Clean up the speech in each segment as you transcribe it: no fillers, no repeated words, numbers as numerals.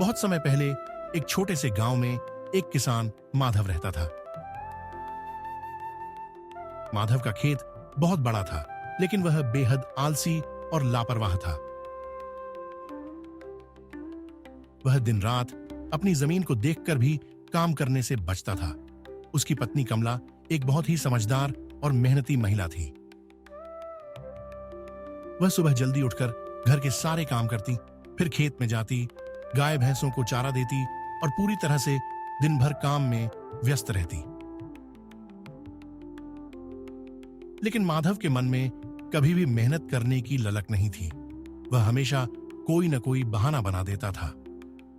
बहुत समय पहले एक छोटे से गांव में एक किसान माधव रहता था। माधव का खेत बहुत बड़ा था, लेकिन वह बेहद आलसी और लापरवाह था। वह दिन रात अपनी जमीन को देखकर भी काम करने से बचता था। उसकी पत्नी कमला एक बहुत ही समझदार और मेहनती महिला थी। वह सुबह जल्दी उठकर घर के सारे काम करती, फिर खेत में जाती, गाय भैंसों को चारा देती और पूरी तरह से दिन भर काम में व्यस्त रहती। लेकिन माधव के मन में कभी भी मेहनत करने की ललक नहीं थी। वह हमेशा कोई न कोई बहाना बना देता था।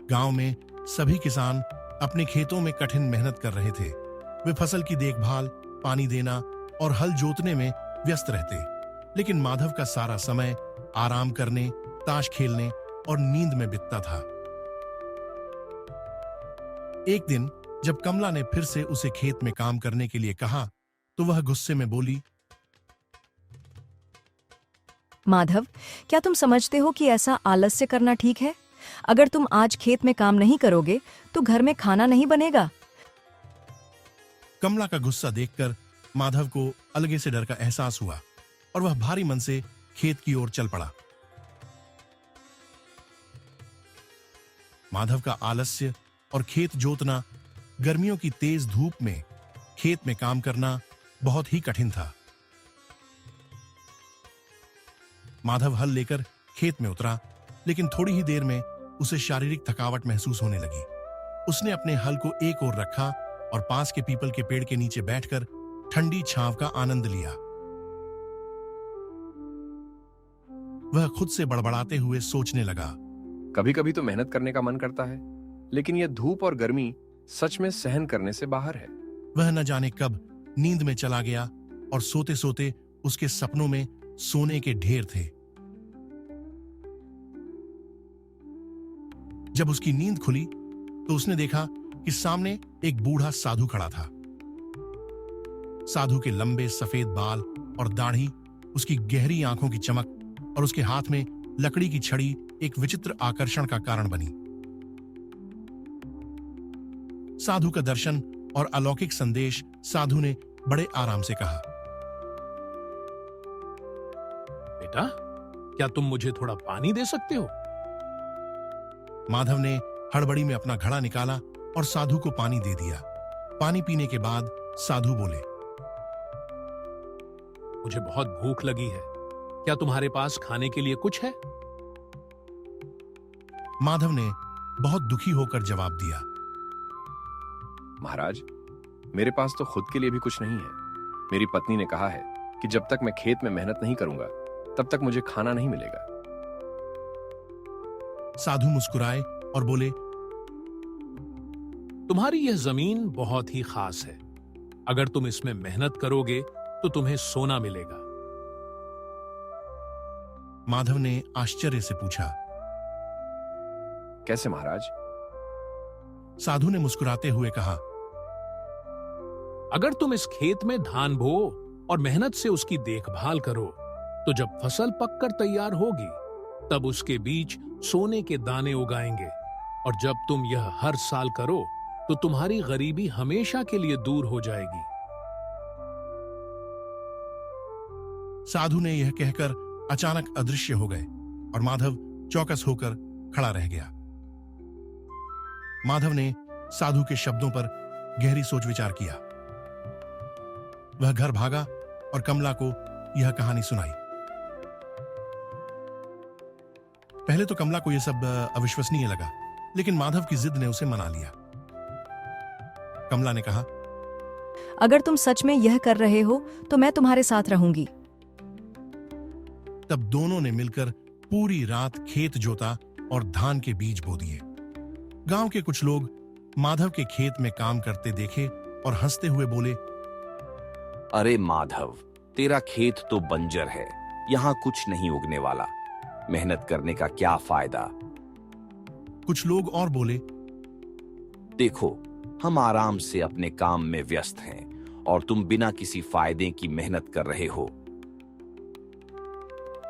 गांव में सभी किसान अपने खेतों में कठिन मेहनत कर रहे थे। वे फसल की देखभाल, पानी देना और हल जोतने में व्यस्त रहते, लेकिन माधव का सारा समय आराम करने, ताश खेलने और नींद में बीतता था। एक दिन जब कमला ने फिर से उसे खेत में काम करने के लिए कहा, तो वह गुस्से में बोली, माधव, क्या तुम समझते हो कि ऐसा आलस्य करना ठीक है? अगर तुम आज खेत में काम नहीं करोगे तो घर में खाना नहीं बनेगा। कमला का गुस्सा देखकर माधव को अलगे से डर का एहसास हुआ और वह भारी मन से खेत की ओर चल पड़ा। माधव का आलस्य और खेत जोतना, गर्मियों की तेज धूप में खेत में काम करना बहुत ही कठिन था। माधव हल लेकर खेत में उतरा, लेकिन थोड़ी ही देर में उसे शारीरिक थकावट महसूस होने लगी। उसने अपने हल को एक ओर रखा और पास के पीपल के पेड़ के नीचे बैठकर ठंडी छांव का आनंद लिया। वह खुद से बड़बड़ाते हुए सोचने लगा, कभी कभी तो मेहनत करने का मन करता है, लेकिन यह धूप और गर्मी सच में सहन करने से बाहर है। वह न जाने कब नींद में चला गया और सोते सोते उसके सपनों में सोने के ढेर थे। जब उसकी नींद खुली तो उसने देखा कि सामने एक बूढ़ा साधु खड़ा था। साधु के लंबे सफेद बाल और दाढ़ी, उसकी गहरी आंखों की चमक और उसके हाथ में लकड़ी की छड़ी एक विचित्र आकर्षण का कारण बनी। साधु का दर्शन और अलौकिक संदेश साधु ने बड़े आराम से कहा, बेटा, क्या तुम मुझे थोड़ा पानी दे सकते हो? माधव ने हड़बड़ी में अपना घड़ा निकाला और साधु को पानी दे दिया। पानी पीने के बाद साधु बोले, मुझे बहुत भूख लगी है, क्या तुम्हारे पास खाने के लिए कुछ है? माधव ने बहुत दुखी होकर जवाब दिया, महाराज, मेरे पास तो खुद के लिए भी कुछ नहीं है। मेरी पत्नी ने कहा है कि जब तक मैं खेत में मेहनत नहीं करूंगा तब तक मुझे खाना नहीं मिलेगा। साधु मुस्कुराए और बोले, तुम्हारी यह जमीन बहुत ही खास है। अगर तुम इसमें मेहनत करोगे तो तुम्हें सोना मिलेगा। माधव ने आश्चर्य से पूछा, कैसे महाराज? साधु ने मुस्कुराते हुए कहा, अगर तुम इस खेत में धान बो और मेहनत से उसकी देखभाल करो तो जब फसल पककर तैयार होगी तब उसके बीच सोने के दाने उगाएंगे, और जब तुम यह हर साल करो तो तुम्हारी गरीबी हमेशा के लिए दूर हो जाएगी। साधु ने यह कहकर अचानक अदृश्य हो गए और माधव चौकस होकर खड़ा रह गया। माधव ने साधु के शब्दों पर गहरी सोच विचार किया। वह घर भागा और कमला को यह कहानी सुनाई। पहले तो कमला को यह सब अविश्वसनीय लगा, लेकिन माधव की जिद ने उसे मना लिया। कमला ने कहा, अगर तुम सच में यह कर रहे हो तो मैं तुम्हारे साथ रहूंगी। तब दोनों ने मिलकर पूरी रात खेत जोता और धान के बीज बो दिए। गांव के कुछ लोग माधव के खेत में काम करते देखे और हंसते हुए बोले, अरे माधव, तेरा खेत तो बंजर है, यहाँ कुछ नहीं उगने वाला, मेहनत करने का क्या फायदा। कुछ लोग और बोले, देखो, हम आराम से अपने काम में व्यस्त हैं और तुम बिना किसी फायदे की मेहनत कर रहे हो।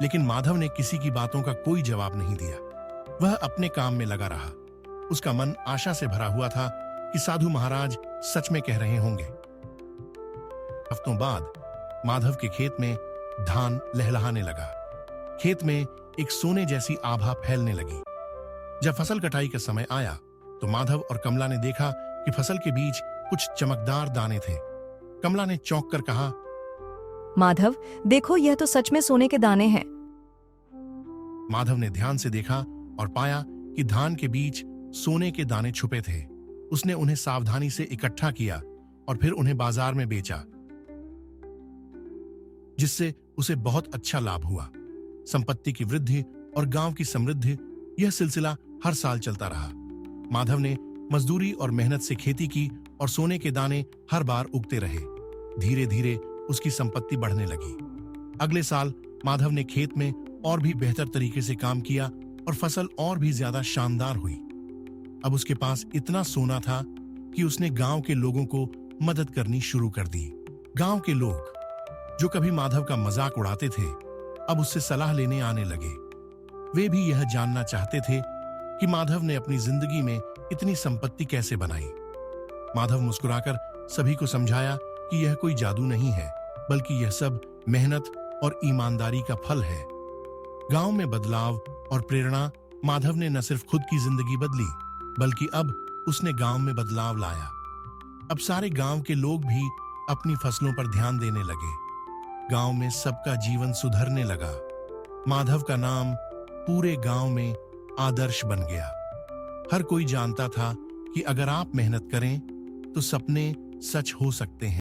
लेकिन माधव ने किसी की बातों का कोई जवाब नहीं दिया। वह अपने काम में लगा रहा। उसका मन आशा से भरा हुआ था कि साधु महाराज सच में कह रहे होंगे। हफ्तों बाद माधव के खेत में धान लहलहाने लगा। खेत में एक सोने जैसी आभा फैलने लगी। जब फसल कटाई का समय आया तो माधव और कमला ने देखा कि फसल के बीच कुछ चमकदार दाने थे। कमला ने चौंक कर कहा, माधव, देखो, यह तो सच में सोने के दाने हैं। माधव ने ध्यान से देखा और पाया कि धान के बीच सोने के दाने छुपे थे। उसने उन्हें सावधानी से इकट्ठा किया और फिर उन्हें बाजार में बेचा, जिससे उसे बहुत अच्छा लाभ हुआ। संपत्ति की वृद्धि और गांव की समृद्धि, यह सिलसिला हर साल चलता रहा। माधव ने मजदूरी और मेहनत से खेती की और सोने के दाने हर बार उगते रहे। धीरे धीरे उसकी संपत्ति बढ़ने लगी। अगले साल माधव ने खेत में और भी बेहतर तरीके से काम किया और फसल और भी ज्यादा शानदार हुई। अब उसके पास इतना सोना था कि उसने गांव के लोगों को मदद करनी शुरू कर दी। गांव के लोग जो कभी माधव का मजाक उड़ाते थे, अब उससे सलाह लेने आने लगे। वे भी यह जानना चाहते थे कि माधव ने अपनी जिंदगी में इतनी संपत्ति कैसे बनाई। माधव मुस्कुराकर सभी को समझाया कि यह कोई जादू नहीं है, बल्कि यह सब मेहनत और ईमानदारी का फल है। गांव में बदलाव और प्रेरणा, माधव ने न सिर्फ खुद की जिंदगी बदली, बल्कि अब उसने गांव में बदलाव लाया। अब सारे गांव के लोग भी अपनी फसलों पर ध्यान देने लगे। गांव में सबका जीवन सुधरने लगा। माधव का नाम पूरे गांव में आदर्श बन गया। हर कोई जानता था कि अगर आप मेहनत करें तो सपने सच हो सकते हैं।